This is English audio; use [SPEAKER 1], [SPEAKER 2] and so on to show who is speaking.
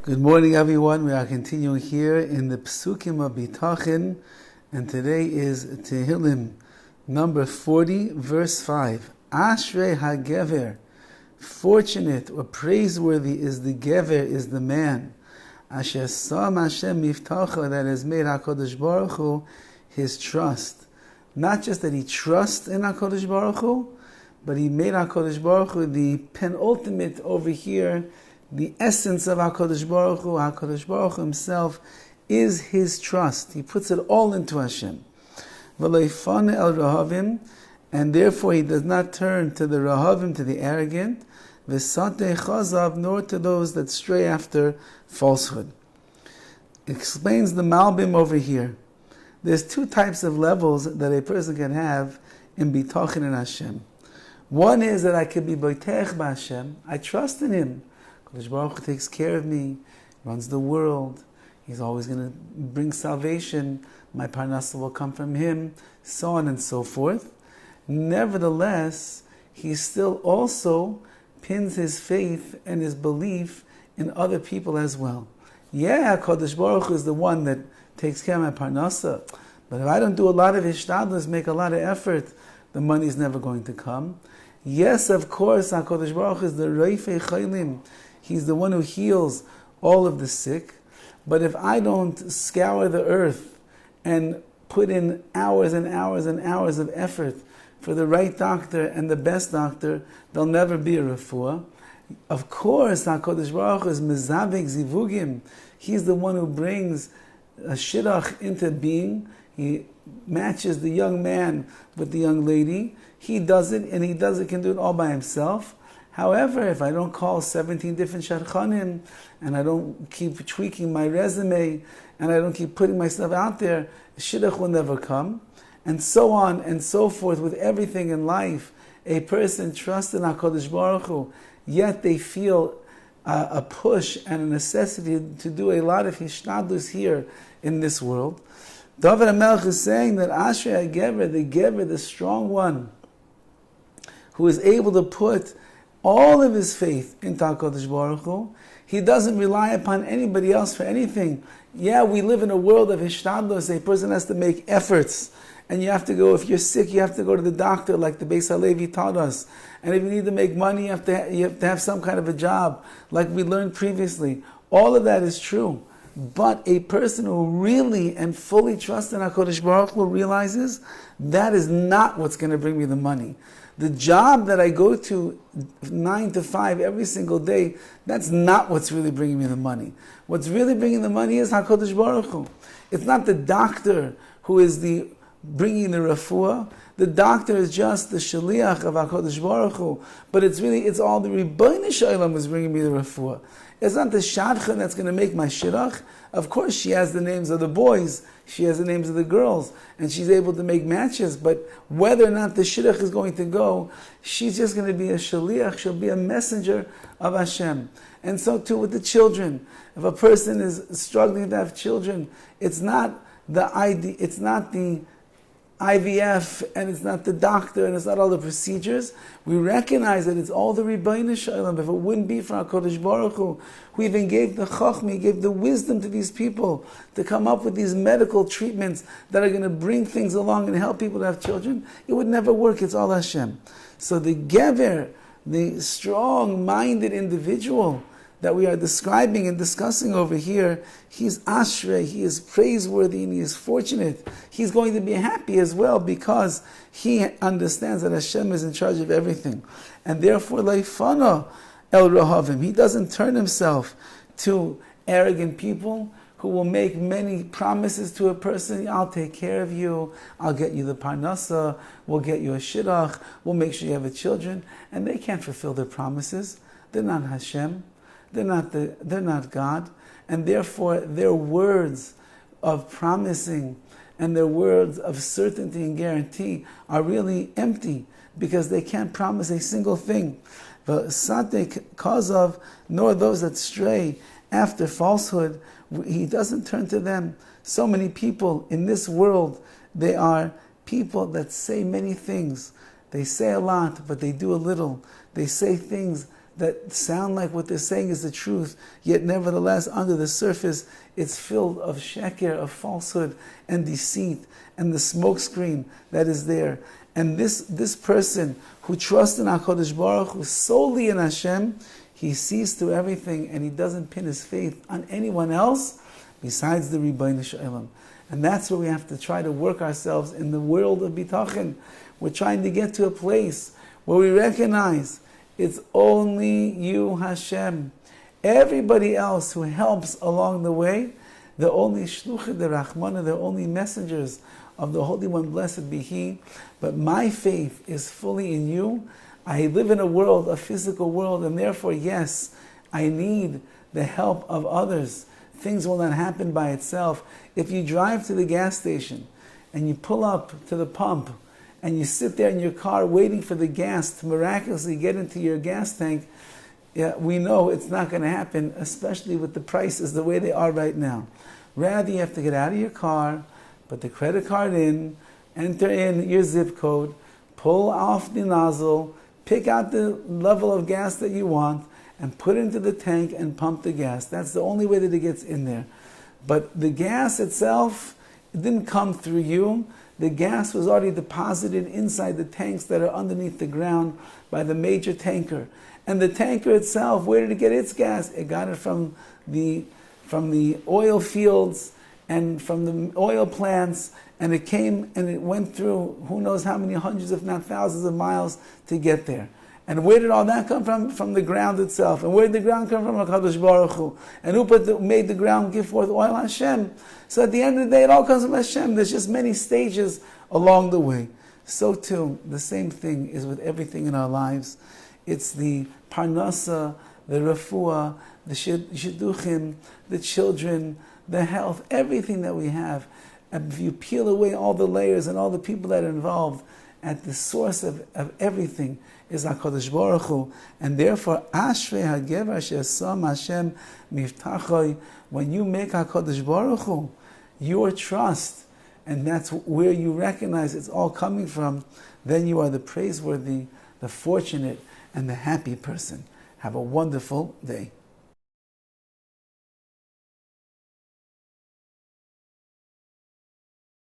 [SPEAKER 1] Good morning, everyone. We are continuing here in the Psukim of Bitachon, and today is Tehillim number 40, verse 5. Ashrei HaGever, fortunate or praiseworthy is the Gever, is the man. Asher Sam Hashem Miftacha, that has made HaKadosh Baruch Hu his trust. Not just that he trusts in HaKadosh Baruch Hu, but he made HaKadosh Baruch Hu the penultimate over here, the essence of HaKadosh Baruch Hu. HaKadosh Baruch Hu himself is his trust. He puts it all into Hashem. V'leifane el rahavim, and therefore he does not turn to the rahavim, to the arrogant, v'satei chazav, nor to those that stray after falsehood. Explains the Malbim over here. There's two types of levels that a person can have in Bitachon in Hashem. One is that I can be boitech b'Hashem. I trust in Him. HaKadosh Baruch Hu takes care of me, runs the world. He's always going to bring salvation. My parnasa will come from Him, so on and so forth. Nevertheless, he still also pins his faith and his belief in other people as well. Yeah, HaKadosh Baruch Hu is the one that takes care of my parnasa, but if I don't do a lot of hishtadlus, make a lot of effort, the money is never going to come. Yes, of course, HaKadosh Baruch Hu is the Reifei Chaylim. He's the one who heals all of the sick. But if I don't scour the earth and put in hours and hours and hours of effort for the right doctor and the best doctor, there'll never be a refuah. Of course, HaKadosh Baruch Hu is mezavek zivugim. He's the one who brings a shidduch into being. He matches the young man with the young lady. He does it, and he can do it all by himself. However, if I don't call 17 different shadchanim, and I don't keep tweaking my resume, and I don't keep putting myself out there, shidduch will never come. And so on and so forth with everything in life. A person trusts in HaKadosh Baruch Hu, yet they feel a push and a necessity to do a lot of hishtadlus here in this world. Dovid HaMelech is saying that Ashrei HaGever, the strong one, who is able to put all of his faith into HaKadosh Baruch Hu. He doesn't rely upon anybody else for anything. Yeah, we live in a world of hishtadlus. A person has to make efforts. And you have to go, if you're sick, you have to go to the doctor, like the Beis HaLevi taught us. And if you need to make money, you have to have some kind of a job, like we learned previously. All of that is true. But a person who really and fully trusts in HaKadosh Baruch Hu realizes that is not what's going to bring me the money. The job that I go to 9 to 5 every single day, that's not what's really bringing me the money. What's really bringing the money is HaKadosh Baruch Hu. It's not the doctor who is bringing the refuah. The doctor is just the shaliach of HaKadosh Baruch Hu. But it's all the Rabbi Shalom is bringing me the refuah. It's not the shadchan that's going to make my shidduch. Of course, she has the names of the boys, she has the names of the girls, and she's able to make matches. But whether or not the shidduch is going to go, she's just going to be a shaliach. She'll be a messenger of Hashem. And so too with the children. If a person is struggling to have children, it's not the IVF, and it's not the doctor, and it's not all the procedures. We recognize that it's all the Rabbi Shalom. If it wouldn't be for HaKadosh Baruch Hu, who even gave the Chachmi, gave the wisdom to these people to come up with these medical treatments that are going to bring things along and help people to have children, it would never work. It's all Hashem. So the Gever, the strong-minded individual that we are describing and discussing over here, he's Ashrei, he is praiseworthy and he is fortunate. He's going to be happy as well because he understands that Hashem is in charge of everything. And therefore, Leifana el Rahavim, he doesn't turn himself to arrogant people who will make many promises to a person. I'll take care of you, I'll get you the parnasa, we'll get you a shidduch, we'll make sure you have children. And they can't fulfill their promises. They're not Hashem. They're not God, and therefore their words of promising and their words of certainty and guarantee are really empty because they can't promise a single thing. Cause of nor those that stray after falsehood, he doesn't turn to them. So many people in this world, they are people that say many things. They say a lot, but they do a little. They say things that sound like what they're saying is the truth, yet nevertheless under the surface it's filled of sheker, of falsehood and deceit, and the smokescreen that is there. And this person who trusts in HaKadosh Baruch Hu, solely in Hashem, he sees through everything and he doesn't pin his faith on anyone else besides the Ribbono Shel Olam. And that's where we have to try to work ourselves in the world of Bitachon. We're trying to get to a place where we recognize it's only you, Hashem. Everybody else who helps along the way, they're only shluchim, the Rachmana, they're only messengers of the Holy One, blessed be He. But my faith is fully in you. I live in a world, a physical world, and therefore, yes, I need the help of others. Things will not happen by itself. If you drive to the gas station and you pull up to the pump and you sit there in your car waiting for the gas to miraculously get into your gas tank, we know it's not going to happen, especially with the prices the way they are right now. Rather, you have to get out of your car, put the credit card in, enter in your zip code, pull off the nozzle, pick out the level of gas that you want, and put it into the tank and pump the gas. That's the only way that it gets in there. But the gas itself, it didn't come through you. The gas was already deposited inside the tanks that are underneath the ground by the major tanker. And the tanker itself, where did it get its gas? It got it from the oil fields and from the oil plants, and it came and it went through who knows how many hundreds, if not thousands of miles to get there. And where did all that come from? From the ground itself. And where did the ground come from? HaKadosh Baruch Hu. And who made the ground give forth oil? Hashem. So at the end of the day, it all comes from Hashem. There's just many stages along the way. So too, the same thing is with everything in our lives. It's the parnasa, the refuah, the shidduchim, the children, the health, everything that we have. And if you peel away all the layers and all the people that are involved, at the source of everything is HaKadosh Baruch Hu. And therefore, Ashrei HaGever She'asam Hashem Miftachoi, when you make HaKadosh Baruch Hu your trust, and that's where you recognize it's all coming from, then you are the praiseworthy, the fortunate, and the happy person. Have a wonderful day.